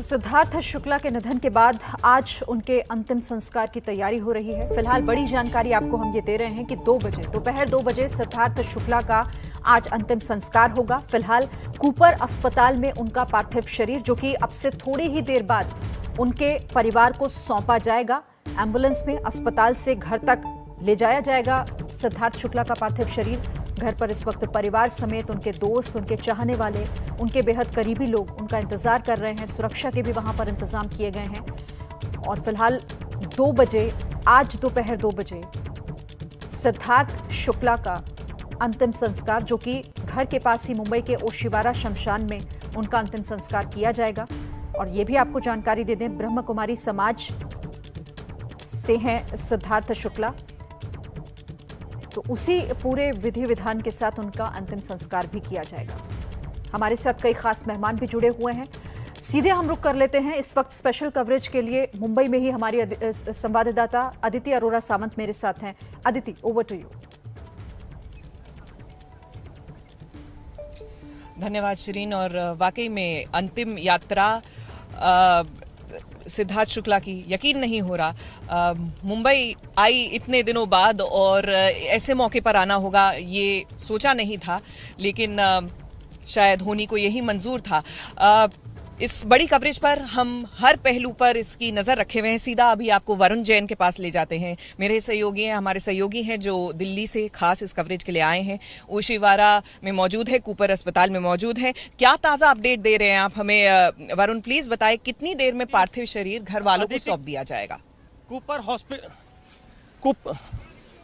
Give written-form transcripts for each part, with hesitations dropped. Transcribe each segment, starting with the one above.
सिद्धार्थ शुक्ला के निधन के बाद आज उनके अंतिम संस्कार की तैयारी हो रही है। फिलहाल बड़ी जानकारी आपको हम ये दे रहे हैं कि दोपहर 2 बजे सिद्धार्थ शुक्ला का आज अंतिम संस्कार होगा। फिलहाल कूपर अस्पताल में उनका पार्थिव शरीर, जो कि अब से थोड़ी ही देर बाद उनके परिवार को सौंपा जाएगा। एम्बुलेंस में अस्पताल से घर तक ले जाया जाएगा सिद्धार्थ शुक्ला का पार्थिव शरीर। घर पर इस वक्त परिवार समेत उनके दोस्त, उनके चाहने वाले, उनके बेहद करीबी लोग उनका इंतजार कर रहे हैं। सुरक्षा के भी वहां पर इंतजाम किए गए हैं। और फिलहाल 2 बजे, आज दोपहर 2 बजे सिद्धार्थ शुक्ला का अंतिम संस्कार, जो कि घर के पास ही मुंबई के ओशिवारा शमशान में उनका अंतिम संस्कार किया जाएगा। और ये भी आपको जानकारी दे दें, ब्रह्म कुमारी समाज से हैं सिद्धार्थ शुक्ला, तो उसी पूरे विधि विधान के साथ उनका अंतिम संस्कार भी किया जाएगा। हमारे साथ कई खास मेहमान भी जुड़े हुए हैं। सीधे हम रुक कर लेते हैं। इस वक्त स्पेशल कवरेज के लिए मुंबई में ही हमारी संवाददाता अदिति अरोरा सावंत मेरे साथ हैं। Aditi, over to you. धन्यवाद शिरीन। और वाकई में अंतिम यात्रा सिद्धार्थ शुक्ला की, यकीन नहीं हो रहा मुंबई आई इतने दिनों बाद और ऐसे मौके पर आना होगा ये सोचा नहीं था, लेकिन शायद होनी को यही मंजूर था। इस बड़ी कवरेज पर हम हर पहलू पर इसकी नज़र रखे हुए हैं। सीधा अभी आपको वरुण जैन के पास ले जाते हैं। मेरे सहयोगी हैं, हमारे सहयोगी हैं जो दिल्ली से खास इस कवरेज के लिए आए हैं। ओशिवारा में मौजूद है, कूपर अस्पताल में मौजूद है। क्या ताज़ा अपडेट दे रहे हैं आप हमें? वरुण प्लीज बताएं, कितनी देर में पार्थिव शरीर घर वालों को सौंप दिया जाएगा? कूपर हॉस्पिटल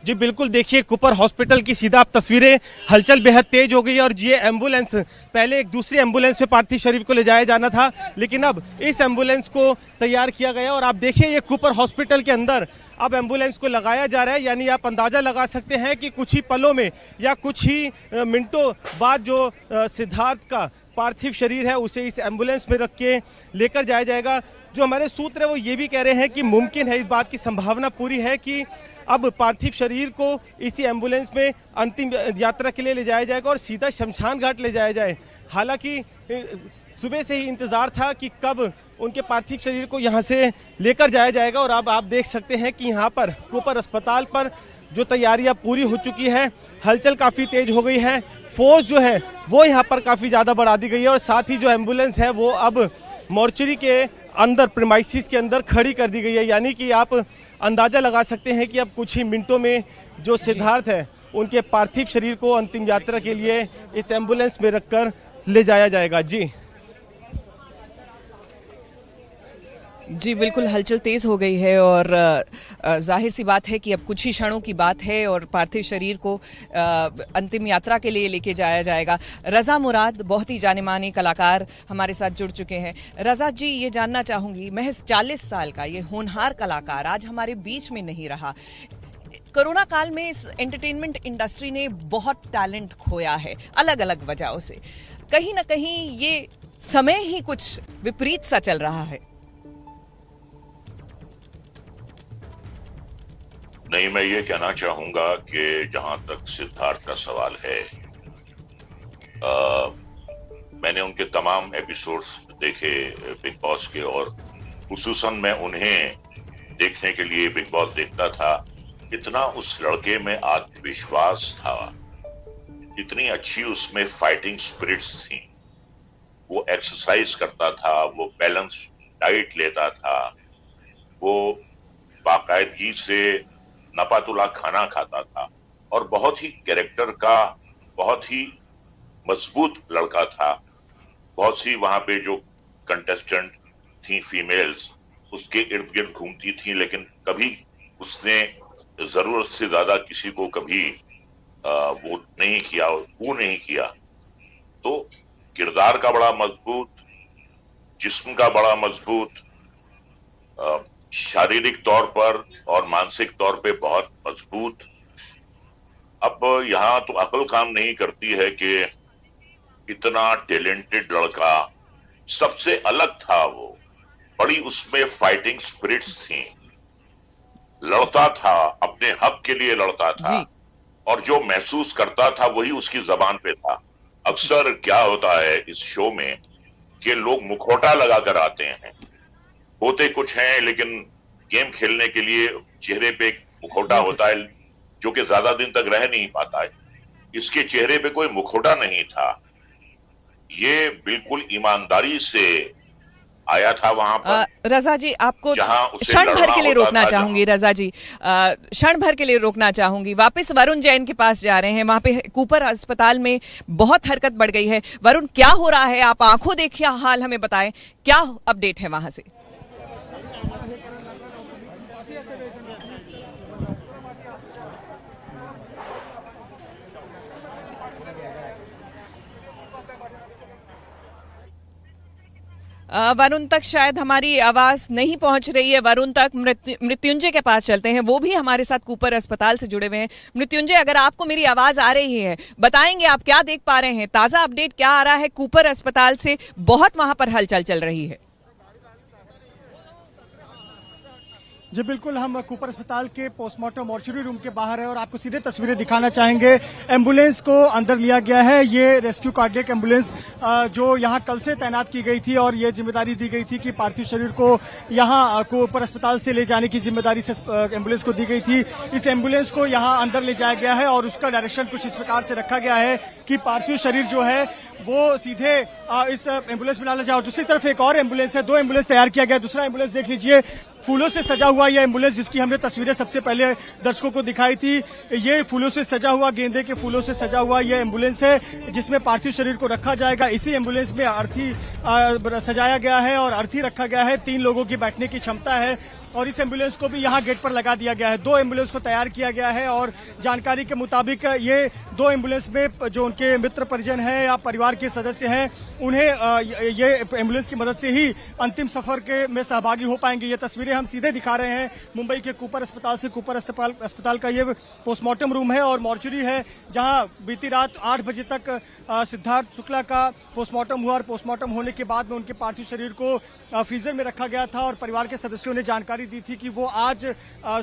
जी बिल्कुल, देखिए कूपर हॉस्पिटल की सीधा आप तस्वीरें, हलचल बेहद तेज हो गई। और ये एम्बुलेंस, पहले एक दूसरी एम्बुलेंस में पार्थिव शरीर को ले जाया जाना था, लेकिन अब इस एम्बुलेंस को तैयार किया गया। और आप देखिए ये कूपर हॉस्पिटल के अंदर अब एम्बुलेंस को लगाया जा रहा है। यानी आप अंदाजा लगा सकते हैं कि कुछ ही पलों में या कुछ ही मिनटों बाद जो सिद्धार्थ का पार्थिव शरीर है उसे इस एम्बुलेंस में रख के लेकर जाया जाएगा। जो हमारे सूत्र है वो ये भी कह रहे हैं कि मुमकिन है, इस बात की संभावना पूरी है कि अब पार्थिव शरीर को इसी एम्बुलेंस में अंतिम यात्रा के लिए ले जाया जाएगा और सीधा शमशान घाट ले जाया जाए। हालांकि सुबह से ही इंतजार था कि कब उनके पार्थिव शरीर को यहां से लेकर जाया जाएगा। और अब आप देख सकते हैं कि यहां पर कूपर अस्पताल पर जो तैयारियां पूरी हो चुकी है, हलचल काफ़ी तेज हो गई है। फोर्स जो है वो यहाँ पर काफ़ी ज़्यादा बढ़ा दी गई है। और साथ ही जो एम्बुलेंस है वो अब मॉर्चरी के अंदर, प्रीमाइसिस के अंदर खड़ी कर दी गई है। यानी कि आप अंदाजा लगा सकते हैं कि अब कुछ ही मिनटों में जो सिद्धार्थ है उनके पार्थिव शरीर को अंतिम यात्रा के लिए इस एम्बुलेंस में रखकर ले जाया जाएगा। जी बिल्कुल, हलचल तेज हो गई है और जाहिर सी बात है कि अब कुछ ही क्षणों की बात है और पार्थिव शरीर को अंतिम यात्रा के लिए लेके जाया जाएगा। रजा मुराद, बहुत ही जाने माने कलाकार, हमारे साथ जुड़ चुके हैं। रजा जी, ये जानना चाहूंगी, महज 40 साल का ये होनहार कलाकार आज हमारे बीच में नहीं रहा। कोरोना काल में इस एंटरटेनमेंट इंडस्ट्री ने बहुत टैलेंट खोया है अलग अलग वजहों से। कहीं ना कहीं ये समय ही कुछ विपरीत सा चल रहा है। नहीं, मैं ये कहना चाहूंगा कि जहां तक सिद्धार्थ का सवाल है, मैंने उनके तमाम एपिसोड्स देखे बिग बॉस के, और खुसूसन मैं उन्हें देखने के लिए बिग बॉस देखता था। इतना उस लड़के में आत्मविश्वास था, इतनी अच्छी उसमें फाइटिंग स्पिरिट्स थी। वो एक्सरसाइज करता था, वो बैलेंस डाइट लेता था, वो बाकायदगी से नपातुला खाना खाता था और बहुत ही कैरेक्टर का बहुत ही मजबूत लड़का था। बहुत सी वहां पे जो कंटेस्टेंट थी फीमेल्स उसके इर्द गिर्द घूमती थी, लेकिन कभी उसने जरूरत से ज्यादा किसी को कभी वो नहीं किया। तो किरदार का बड़ा मजबूत, जिस्म का बड़ा मजबूत, शारीरिक तौर पर और मानसिक तौर पे बहुत मजबूत। अब यहाँ तो अकल काम नहीं करती है कि इतना टैलेंटेड लड़का, सबसे अलग था वो, बड़ी उसमें फाइटिंग स्पिरिट्स थी, लड़ता था, अपने हक के लिए लड़ता था और जो महसूस करता था वही उसकी जबान पे था। अक्सर क्या होता है इस शो में कि लोग मुखौटा लगाकर आते हैं, होते कुछ हैं लेकिन गेम खेलने के लिए चेहरे पे एक मुखौटा होता है जो कि ज्यादा दिन तक रह नहीं पाता है। इसके चेहरे पे कोई मुखौटा नहीं था, ये बिल्कुल ईमानदारी से आया था वहां पर। रजा जी, आपको जहां उसे क्षण भर लड़ना के लिए होता रोकना था, चाहूंगी। रजा जी, क्षण भर के लिए रोकना चाहूंगी। वापस वरुण जैन के पास जा रहे हैं, वहां पे कूपर अस्पताल में बहुत हरकत बढ़ गई है। वरुण, क्या हो रहा है? आप आंखों देखिए, हाल हमें बताएं, क्या अपडेट है वहां से? वरुण तक शायद हमारी आवाज नहीं पहुंच रही है। वरुण तक मृत्युंजय के पास चलते हैं, वो भी हमारे साथ कूपर अस्पताल से जुड़े हुए हैं। मृत्युंजय, अगर आपको मेरी आवाज आ रही है, बताएंगे आप क्या देख पा रहे हैं? ताजा अपडेट क्या आ रहा है कूपर अस्पताल से? बहुत वहां पर हलचल चल रही है। जी बिल्कुल, हम कूपर अस्पताल के पोस्टमार्टम मॉर्चरी रूम के बाहर है और आपको सीधे तस्वीरें दिखाना चाहेंगे। एम्बुलेंस को अंदर लिया गया है। ये रेस्क्यू कार्डियक एम्बुलेंस जो यहाँ कल से तैनात की गई थी और ये जिम्मेदारी दी गई थी कि पार्थिव शरीर को यहाँ कूपर अस्पताल से ले जाने की जिम्मेदारी से एम्बुलेंस को दी गई थी। इस एम्बुलेंस को यहाँ अंदर ले जाया गया है और उसका डायरेक्शन कुछ इस प्रकार से रखा गया है कि पार्थिव शरीर जो है वो सीधे इस एम्बुलेंस में डाला जाए। और दूसरी तरफ एक और एम्बुलेंस है, 2 एम्बुलेंस तैयार किया गया। दूसरा एम्बुलेंस देख लीजिए, फूलों से सजा हुआ यह एम्बुलेंस, जिसकी हमने तस्वीरें सबसे पहले दर्शकों को दिखाई थी। ये फूलों से सजा हुआ, गेंदे के फूलों से सजा हुआ यह एम्बुलेंस है जिसमें पार्थिव शरीर को रखा जाएगा। इसी एम्बुलेंस में अर्थी सजाया गया है और अर्थी रखा गया है। 3 लोगों की बैठने की क्षमता है और इस एम्बुलेंस को भी यहाँ गेट पर लगा दिया गया है। 2 एम्बुलेंस को तैयार किया गया है और जानकारी के मुताबिक ये 2 एम्बुलेंस में जो उनके मित्र परिजन हैं या परिवार के सदस्य हैं, उन्हें ये एम्बुलेंस की मदद से ही अंतिम सफर के में सहभागी हो पाएंगे। ये तस्वीरें हम सीधे दिखा रहे हैं मुंबई के कूपर अस्पताल से। कूपर अस्पताल का ये पोस्टमार्टम रूम है और मॉर्चरी है, जहां बीती रात 8 बजे तक सिद्धार्थ शुक्ला का पोस्टमार्टम हुआ और पोस्टमार्टम होने के बाद में उनके पार्थिव शरीर को फ्रीजर में रखा गया था और परिवार के सदस्यों ने जानकारी दी थी कि वो आज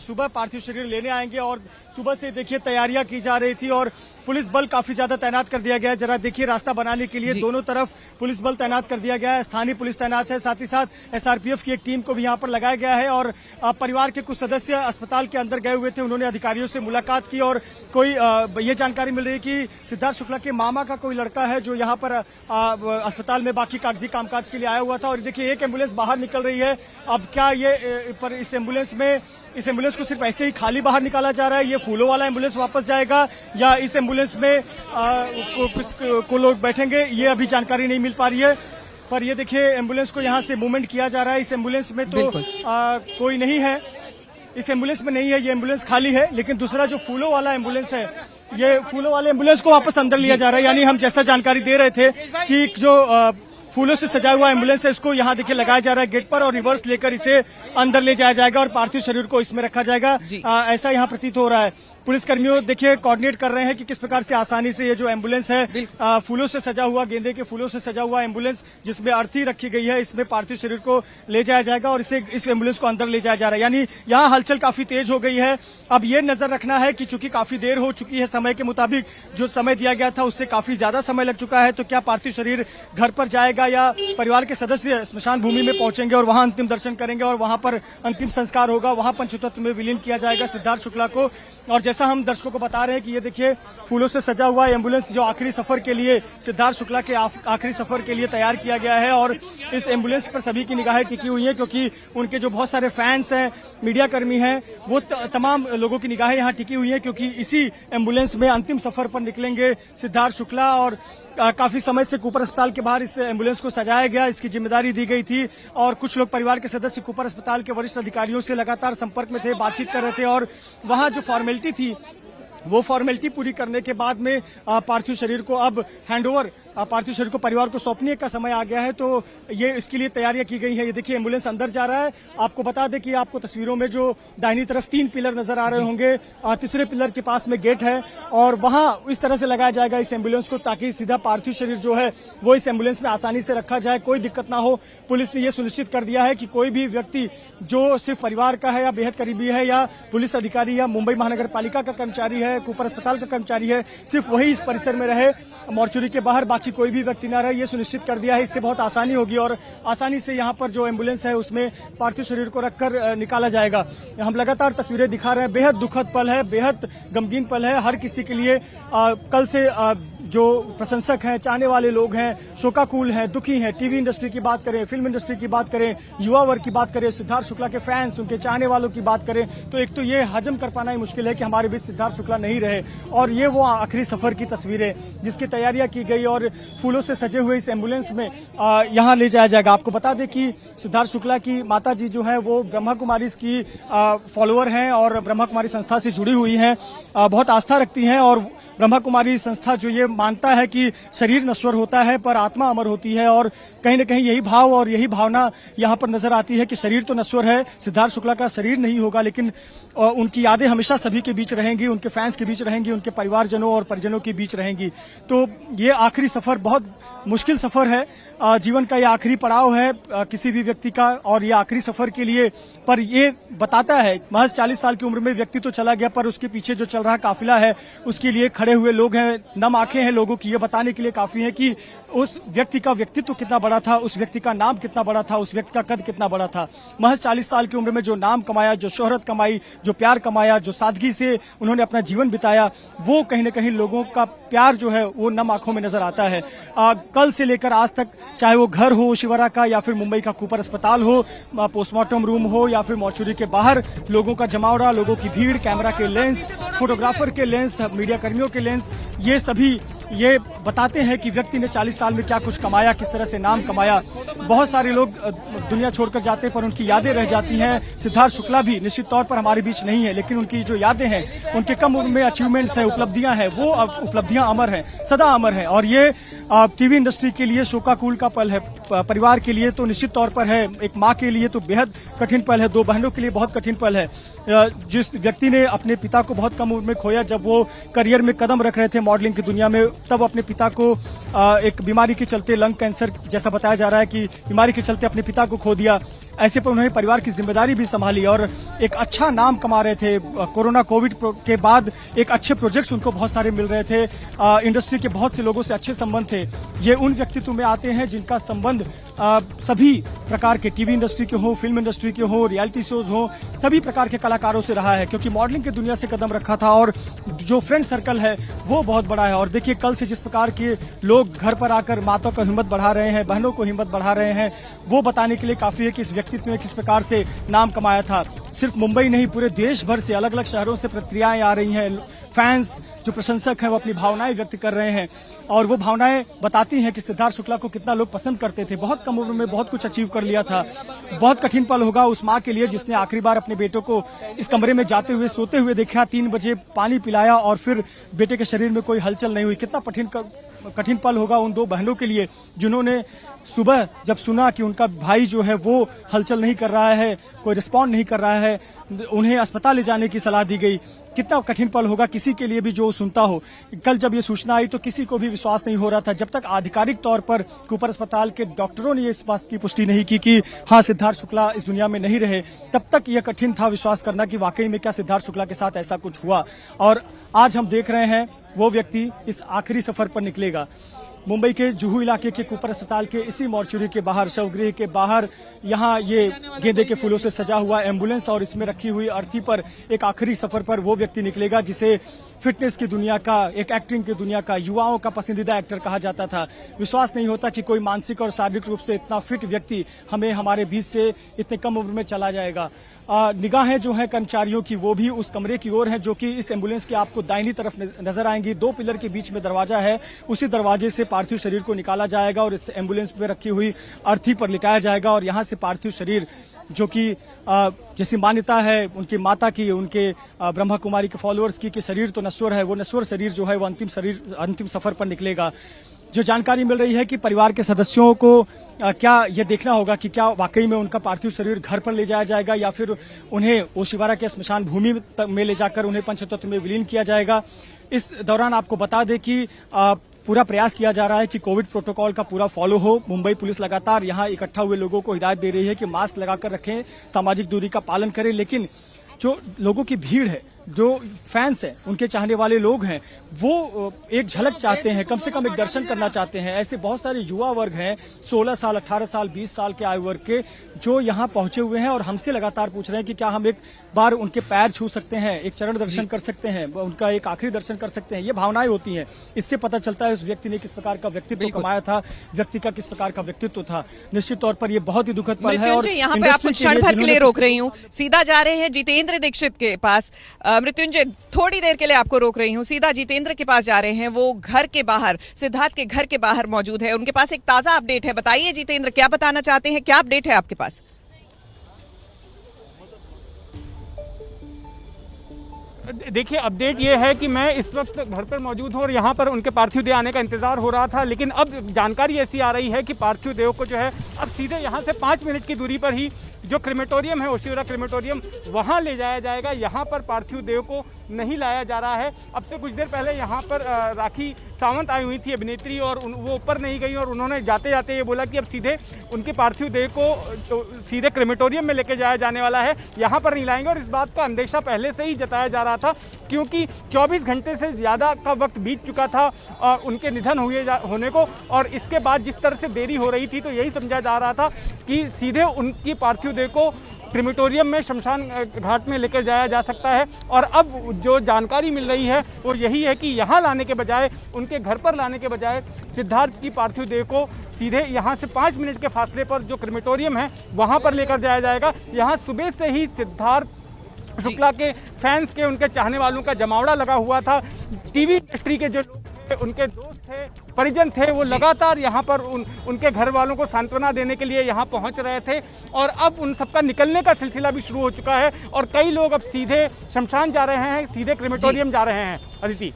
सुबह पार्थिव शरीर लेने आएंगे और सुबह से देखिए तैयारियां की जा रही थी और पुलिस बल काफी ज्यादा तैनात कर दिया गया है। जरा देखिए, रास्ता बनाने के लिए दोनों तरफ पुलिस बल तैनात कर दिया गया है। स्थानीय पुलिस तैनात है, साथ ही साथ एसआरपीएफ की एक टीम को भी यहाँ पर लगाया गया है। और परिवार के कुछ सदस्य अस्पताल के अंदर गए हुए थे, उन्होंने अधिकारियों से मुलाकात की और कोई ये जानकारी मिल रही है कि सिद्धार्थ शुक्ला के मामा का कोई लड़का है जो यहाँ पर अस्पताल में बाकी कागजी कामकाज के लिए आया हुआ था। और देखिए, एक एम्बुलेंस बाहर निकल रही है। अब क्या ये पर इस एम्बुलेंस को सिर्फ ऐसे ही खाली बाहर निकाला जा रहा है? ये फूलों वाला एम्बुलेंस वापस जाएगा या इस एम्बुलेंस में को लोग बैठेंगे, ये अभी जानकारी नहीं मिल पा रही है। पर ये देखिए, एम्बुलेंस को यहाँ से मूवमेंट किया जा रहा है। इस एम्बुलेंस में तो कोई नहीं है, इस एम्बुलेंस में नहीं है, ये एम्बुलेंस खाली है। लेकिन दूसरा जो फूलों वाला एम्बुलेंस है, ये फूलों वाले एम्बुलेंस को वापस अंदर लिया जा रहा है। यानी हम जैसा जानकारी दे रहे थे कि जो फूलों से सजा हुआ एम्बुलेंस है, इसको यहाँ देखिए लगाया जा रहा है गेट पर और रिवर्स लेकर इसे अंदर ले जाया जाएगा और पार्थिव शरीर को इसमें रखा जाएगा। ऐसा यहाँ प्रतीत हो रहा है। पुलिसकर्मियों देखिए कोऑर्डिनेट कर रहे हैं कि किस प्रकार से आसानी से ये जो एम्बुलेंस है, फूलों से सजा हुआ, गेंदे के फूलों से सजा हुआ एम्बुलेंस जिसमें अर्थी रखी गई है, इसमें पार्थिव शरीर को ले जाया जाएगा और इस एम्बुलेंस को अंदर ले जाया जा रहा है। यानी यहाँ हलचल काफी तेज हो गई है। अब ये नजर रखना है कि चूंकि काफी देर हो चुकी है, समय के मुताबिक जो समय दिया गया था उससे काफी ज्यादा समय लग चुका है, तो क्या पार्थिव शरीर घर पर जाएगा या परिवार के सदस्य स्मशान भूमि में पहुंचेंगे और वहां अंतिम दर्शन करेंगे और वहां पर अंतिम संस्कार होगा, वहां पंचतत्व में विलीन किया जाएगा सिद्धार्थ शुक्ला को। और जैसा हम दर्शकों को बता रहे हैं कि ये देखिए, फूलों से सजा हुआ एम्बुलेंस जो आखिरी सफर के लिए, सिद्धार्थ शुक्ला के आखिरी सफर के लिए तैयार किया गया है और इस एम्बुलेंस पर सभी की निगाहें टिकी हुई हैं, क्योंकि उनके जो बहुत सारे फैंस हैं, मीडिया कर्मी हैं, वो तमाम लोगों की निगाहें यहाँ टिकी हुई हैं, क्योंकि इसी एम्बुलेंस में अंतिम सफर पर निकलेंगे सिद्धार्थ शुक्ला। और काफी समय से कूपर अस्पताल के बाहर इस एम्बुलेंस को सजाया गया, इसकी जिम्मेदारी दी गई थी और कुछ लोग परिवार के सदस्य कूपर अस्पताल के वरिष्ठ अधिकारियों से लगातार संपर्क में थे, बातचीत कर रहे थे और वहां जो फॉर्मेलिटी थी वो फॉर्मेलिटी पूरी करने के बाद में पार्थिव शरीर को अब हैंडओवर, पार्थिव शरीर को परिवार को सौंपने का समय आ गया है। तो ये इसके लिए तैयारियां की गई है। ये देखिए, एम्बुलेंस अंदर जा रहा है। आपको बता दें कि आपको तस्वीरों में जो दाहिनी तरफ 3 पिलर नजर आ रहे होंगे, तीसरे पिलर के पास में गेट है और वहां इस तरह से लगाया जाएगा इस एम्बुलेंस को, ताकि सीधा पार्थिव शरीर जो है वो इस एम्बुलेंस में आसानी से रखा जाए, कोई दिक्कत ना हो। पुलिस ने यह सुनिश्चित कर दिया है कि कोई भी व्यक्ति जो सिर्फ परिवार का है या बेहद करीबी है या पुलिस अधिकारी या मुंबई महानगर पालिका का कर्मचारी है, कूपर अस्पताल का कर्मचारी है, सिर्फ वही इस परिसर में रहे मॉर्चुरी के बाहर। बाकी बाकी कोई भी व्यक्ति न रहे, ये सुनिश्चित कर दिया है। इससे बहुत आसानी होगी और आसानी से यहाँ पर जो एम्बुलेंस है उसमें पार्थिव शरीर को रखकर निकाला जाएगा। हम लगातार तस्वीरें दिखा रहे हैं, बेहद दुखद पल है, बेहद गमगीन पल है हर किसी के लिए। कल से जो प्रशंसक हैं, चाहने वाले लोग हैं, शोकाकुल हैं, दुखी हैं। टीवी इंडस्ट्री की बात करें, फिल्म इंडस्ट्री की बात करें, युवा वर्ग की बात करें, सिद्धार्थ शुक्ला के फैंस, उनके चाहने वालों की बात करें, तो एक तो ये हजम कर पाना ही मुश्किल है कि हमारे बीच सिद्धार्थ शुक्ला नहीं रहे। और ये वो आखिरी सफर की तस्वीरें जिसकी तैयारियां की गई और फूलों से सजे हुए इस एम्बुलेंस में यहाँ ले जाया जाएगा। आपको बता दें कि सिद्धार्थ शुक्ला की माता जी जो है वो ब्रह्मा कुमारी की फॉलोअर हैं और ब्रह्मा कुमारी संस्था से जुड़ी हुई हैं, बहुत आस्था रखती हैं। और ब्रह्मा कुमारी संस्था जो ये मानता है कि शरीर नश्वर होता है पर आत्मा अमर होती है, और कहीं न कहीं यही भाव और यही भावना यहाँ पर नजर आती है कि शरीर तो नश्वर है, सिद्धार्थ शुक्ला का शरीर नहीं होगा, लेकिन उनकी यादें हमेशा सभी के बीच रहेंगी, उनके फैंस के बीच रहेंगी, उनके परिवारजनों और परिजनों के बीच रहेंगी। तो ये आखिरी सफर बहुत मुश्किल सफर है, जीवन का ये आखिरी पड़ाव है किसी भी व्यक्ति का, और ये आखिरी सफर के लिए पर ये बताता है महज 40 साल की उम्र में व्यक्ति तो चला गया, पर उसके पीछे जो चल रहा काफिला है उसके लिए खड़े हुए लोग हैं, नम आंखें हैं लोगों की, ये बताने के लिए काफी है कि उस व्यक्ति का व्यक्तित्व कितना बड़ा था, उस व्यक्ति का नाम कितना बड़ा था, उस व्यक्ति का कद कितना बड़ा था। महज 40 साल की उम्र में जो नाम कमाया, जो शोहरत कमाई, जो प्यार कमाया, जो सादगी से उन्होंने अपना जीवन बिताया, वो कहीं न कहीं लोगों का प्यार जो है वो नम आंखों में नजर आता है। कल से लेकर आज तक, चाहे वो घर हो शिवरा का या फिर मुंबई का कूपर अस्पताल हो, पोस्टमार्टम रूम हो या फिर मॉर्चुरी के बाहर लोगों का जमावड़ा, लोगों की भीड़, कैमरा के लेंस, फोटोग्राफर के लेंस, मीडिया कर्मियों के लेंस, ये सभी ये बताते हैं कि व्यक्ति ने 40 साल में क्या कुछ कमाया, किस तरह से नाम कमाया। बहुत सारे लोग दुनिया छोड़कर जाते हैं पर उनकी यादें रह जाती हैं। सिद्धार्थ शुक्ला भी निश्चित तौर पर हमारे बीच नहीं है, लेकिन उनकी जो यादें हैं, उनके कम उम्र में अचीवमेंट्स हैं, उपलब्धियां हैं, वो उपलब्धियां अमर हैं, सदा अमर हैं। और ये टीवी इंडस्ट्री के लिए शोकाकुल का पल है, परिवार के लिए तो निश्चित तौर पर है, एक माँ के लिए तो बेहद कठिन पल है, 2 बहनों के लिए बहुत कठिन पल है। जिस व्यक्ति ने अपने पिता को बहुत कम उम्र में खोया, जब वो करियर में कदम रख रहे थे मॉडलिंग की दुनिया में, तब अपने पिता को एक बीमारी के चलते, लंग कैंसर जैसा बताया जा रहा है कि बीमारी के चलते अपने पिता को खो दिया। ऐसे पर उन्होंने परिवार की जिम्मेदारी भी संभाली और एक अच्छा नाम कमा रहे थे। कोरोना कोविड के बाद एक अच्छे प्रोजेक्ट्स उनको बहुत सारे मिल रहे थे, इंडस्ट्री के बहुत से लोगों से अच्छे संबंध थे। ये उन व्यक्तित्व में आते हैं जिनका संबंध सभी प्रकार के टीवी इंडस्ट्री के हो, फिल्म इंडस्ट्री के हो, रियलिटी शोज हो, सभी प्रकार के कलाकारों से रहा है, क्योंकि मॉडलिंग की दुनिया से कदम रखा था और जो फ्रेंड सर्कल है वो बहुत बड़ा है। और देखिए कल से जिस प्रकार के लोग घर पर आकर माताओं को हिम्मत बढ़ा रहे हैं, बहनों को हिम्मत बढ़ा रहे हैं, वो बताने के लिए काफी है कि इस व्यक्तित्व ने किस प्रकार से नाम कमाया था। सिर्फ मुंबई नहीं, पूरे देश भर से, अलग अलग शहरों से प्रतिक्रियाएं आ रही हैं। फैंस जो प्रशंसक हैं वो अपनी भावनाएं व्यक्त कर रहे हैं और वो भावनाएं बताती हैं कि सिद्धार्थ शुक्ला को कितना लोग पसंद करते थे। बहुत कम उम्र में बहुत कुछ अचीव कर लिया था। बहुत कठिन पल होगा उस माँ के लिए जिसने आखिरी बार अपने बेटों को इस कमरे में जाते हुए, सोते हुए देखा, 3 बजे पानी पिलाया और फिर बेटे के शरीर में कोई हलचल नहीं हुई। कितना कठिन पल होगा उन 2 बहनों के लिए जिन्होंने सुबह जब सुना कि उनका भाई जो है वो हलचल नहीं कर रहा है, कोई रिस्पॉन्ड नहीं कर रहा है, उन्हें अस्पताल ले जाने की सलाह दी गई। कितना कठिन पल होगा किसी के लिए भी जो सुनता हो। कल जब ये सूचना आई तो किसी को भी विश्वास नहीं हो रहा था, जब तक आधिकारिक तौर पर कूपर अस्पताल के डॉक्टरों ने इस बात की पुष्टि नहीं की कि हाँ सिद्धार्थ शुक्ला इस दुनिया में नहीं रहे, तब तक यह कठिन था विश्वास करना कि वाकई में क्या सिद्धार्थ शुक्ला के साथ ऐसा कुछ हुआ। और आज हम देख रहे हैं वो व्यक्ति इस आखिरी सफर पर निकलेगा। मुंबई के जुहू इलाके के कूपर अस्पताल के इसी मॉर्चुरी के बाहर, शवगृह के बाहर, यहाँ ये गेंदे के फूलों से सजा हुआ एम्बुलेंस और इसमें रखी हुई अर्थी पर एक आखिरी सफर पर वो व्यक्ति निकलेगा जिसे फिटनेस की दुनिया का, एक एक्टिंग की दुनिया का, युवाओं का पसंदीदा एक्टर कहा जाता था। विश्वास नहीं होता कि कोई मानसिक और शारीरिक रूप से इतना फिट व्यक्ति हमारे बीच से इतने कम उम्र में चला जाएगा। निगाहें जो हैं कर्मचारियों की वो भी उस कमरे की ओर हैं जो कि इस एम्बुलेंस की आपको दाहिनी तरफ नजर आएंगी। 2 पिलर के बीच में दरवाजा है, उसी दरवाजे से पार्थिव शरीर को निकाला जाएगा और इस एम्बुलेंस पे रखी हुई अर्थी पर लिटाया जाएगा और यहाँ से पार्थिव शरीर जो कि जैसी मान्यता है उनकी माता की, उनके ब्रह्मा कुमारी के फॉलोअर्स की कि शरीर तो नश्वर है, वो नश्वर शरीर जो है वो अंतिम सफर पर निकलेगा। जो जानकारी मिल रही है कि परिवार के सदस्यों को क्या ये देखना होगा कि क्या वाकई में उनका पार्थिव शरीर घर पर ले जाया जाएगा या फिर उन्हें ओशिवारा के स्मशान भूमि में ले जाकर उन्हें पंचतत्व में विलीन किया जाएगा। इस दौरान आपको बता दें कि पूरा प्रयास किया जा रहा है कि कोविड प्रोटोकॉल का पूरा फॉलो हो। मुंबई पुलिस लगातार यहाँ इकट्ठा हुए लोगों को हिदायत दे रही है कि मास्क लगाकर रखें, सामाजिक दूरी का पालन करें, लेकिन जो लोगों की भीड़ है जो फैंस हैं, उनके चाहने वाले लोग हैं, वो एक झलक चाहते हैं, कम से कम एक दर्शन करना चाहते हैं। ऐसे बहुत सारे युवा वर्ग हैं, 16 साल, 18 साल, 20 साल के आयु वर्ग के, जो यहाँ पहुंचे हुए हैं और हमसे लगातार पूछ रहे हैं कि क्या हम एक बार उनके पैर छू सकते हैं, एक चरण दर्शन कर सकते हैं, उनका एक आखिरी दर्शन कर सकते हैं। ये भावनाएं होती हैं, इससे पता चलता है उस व्यक्ति ने किस प्रकार का व्यक्तित्व कमाया था, व्यक्ति का किस प्रकार का व्यक्तित्व था। निश्चित तौर पर ये बहुत ही दुखद पल है। और यहाँ पे आपको क्षण भर के लिए रोक रही हूँ, सीधा जा रहे हैं जितेंद्र दीक्षित के पास। मृत्युंजय, थोड़ी देर के लिए आपको रोक रही हूँ, सीधा जितेंद्र के पास जा रहे हैं। वो घर के बाहर, सिद्धार्थ के घर के बाहर मौजूद है, उनके पास एक ताजा अपडेट है। बताइए जितेंद्र, क्या बताना चाहते हैं, क्या अपडेट है आपके पास? देखिए, अपडेट ये है कि मैं इस वक्त घर पर मौजूद हूँ और यहाँ पर उनके पार्थिव देह आने का इंतजार हो रहा था, लेकिन अब जानकारी ऐसी आ रही है कि पार्थिव देह को जो है अब सीधे यहाँ से 5 मिनट की दूरी पर ही जो क्रेमेटोरियम है, ओशिवरा क्रेमेटोरियम, वहाँ ले जाया जाएगा। यहाँ पर पार्थिव देह को नहीं लाया जा रहा है। अब से कुछ देर पहले यहाँ पर राखी सावंत आई हुई थी, अभिनेत्री, और वो ऊपर नहीं गई और उन्होंने जाते जाते ये बोला कि अब सीधे उनके पार्थिव देह को सीधे क्रेमेटोरियम में लेके जाया जाने वाला है, यहाँ पर नहीं लाएंगे। और इस बात का अंदेशा पहले से ही जताया जा रहा था, क्योंकि 24 घंटे से ज़्यादा का वक्त बीत चुका था उनके निधन होने को, और इसके बाद जिस तरह से देरी हो रही थी तो यही समझा जा रहा था कि सीधे उनकी पार्थिव देह को क्रेमेटोरियम में, शमशान घाट में लेकर जाया जा सकता है। और अब जो जानकारी मिल रही है वो यही है कि यहाँ लाने के बजाय, उनके घर पर लाने के बजाय, सिद्धार्थ की पार्थिव देह को सीधे यहाँ से 5 मिनट के फासले पर जो क्रेमेटोरियम है वहाँ पर लेकर जाया जाएगा। यहाँ सुबह से ही सिद्धार्थ शुक्ला के फैंस के, उनके चाहने वालों का जमावड़ा लगा हुआ था। टीवी इंडस्ट्री के जो लोग थे, उनके दोस्त थे, परिजन थे, वो लगातार यहाँ पर उनके घर वालों को सांत्वना देने के लिए यहाँ पहुँच रहे थे। और अब उन सबका निकलने का सिलसिला भी शुरू हो चुका है और कई लोग अब सीधे शमशान जा रहे हैं, सीधे क्रेमेटोरियम जा रहे हैं। अदिति,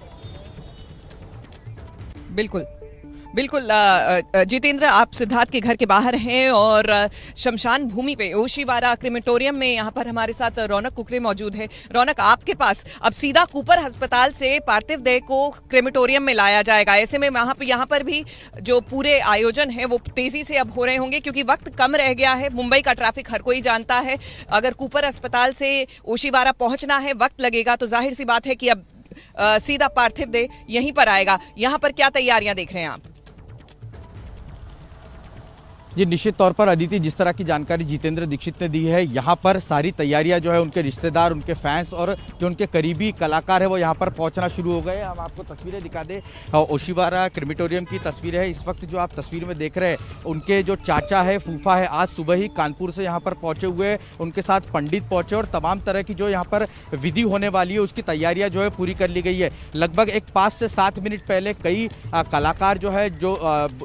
बिल्कुल बिल्कुल। जितेंद्र, आप सिद्धार्थ के घर के बाहर हैं और शमशान भूमि पे ओशिवारा क्रेमेटोरियम में यहाँ पर हमारे साथ रौनक कुकरे मौजूद है। रौनक, आपके पास अब सीधा कूपर अस्पताल से पार्थिव देह को क्रेमेटोरियम में लाया जाएगा। ऐसे में यहाँ पर भी जो पूरे आयोजन है वो तेजी से अब हो रहे होंगे, क्योंकि वक्त कम रह गया है। मुंबई का ट्रैफिक हर कोई जानता है, अगर कूपर अस्पताल से ओशिवारा पहुंचना है, वक्त लगेगा, तो जाहिर सी बात है कि अब सीधा पार्थिव देह यहीं पर आएगा। यहाँ पर क्या तैयारियां देख रहे हैं आप? जी, निश्चित तौर पर अदिति, जिस तरह की जानकारी जितेंद्र दीक्षित ने दी है, यहाँ पर सारी तैयारियां जो है उनके रिश्तेदार, उनके फैंस और जो उनके करीबी कलाकार है वो यहाँ पर पहुँचना शुरू हो गए। हम आपको तस्वीरें दिखा दें, ओशिवारा क्रेमेटोरियम की तस्वीरें है। इस वक्त जो आप तस्वीर में देख रहे हैं, उनके जो चाचा है, फूफा है, आज सुबह ही कानपुर से यहाँ पर पहुँचे हुए, उनके साथ पंडित पहुँचे और तमाम तरह की जो यहाँ पर विधि होने वाली है उसकी तैयारियाँ जो है पूरी कर ली गई है। लगभग एक 5 से 7 मिनट पहले कई कलाकार जो है, जो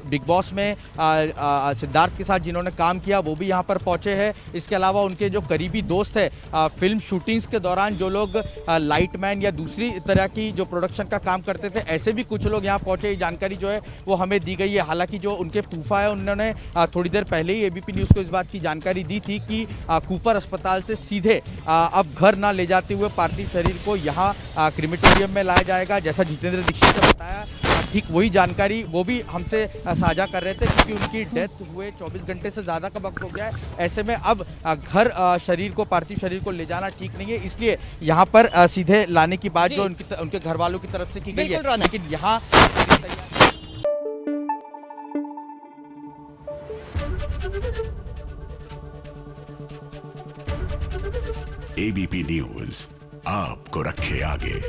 बिग बॉस में सिद्धार्थ के साथ जिन्होंने काम किया, वो भी यहाँ पर पहुंचे हैं। इसके अलावा उनके जो करीबी दोस्त है, फिल्म शूटिंग्स के दौरान जो लोग लाइटमैन या दूसरी तरह की जो प्रोडक्शन का काम करते थे, ऐसे भी कुछ लोग यहाँ पहुंचे। ये जानकारी जो है वो हमें दी गई है। हालांकि जो उनके फूफा है, उन्होंने थोड़ी देर पहले ही एबीपी न्यूज़ को इस बात की जानकारी दी थी कि कूपर अस्पताल से सीधे अब घर ना ले जाते हुए पार्थिव शरीर को यहाँ क्रेमेटोरियम में लाया जाएगा। जैसा जितेंद्र दीक्षित ने बताया, ठीक वही जानकारी वो भी हमसे साझा कर रहे थे, क्योंकि उनकी डेथ हुए 24 घंटे से ज़्यादा का वक्त हो गया है। ऐसे में अब घर शरीर को, पार्थिव शरीर को ले जाना ठीक नहीं है, इसलिए यहाँ पर सीधे लाने की बात जो उनके घर वालों की तरफ से की गई है। लेकिन यहाँ एबीपी न्यूज़ आपको रखे आगे।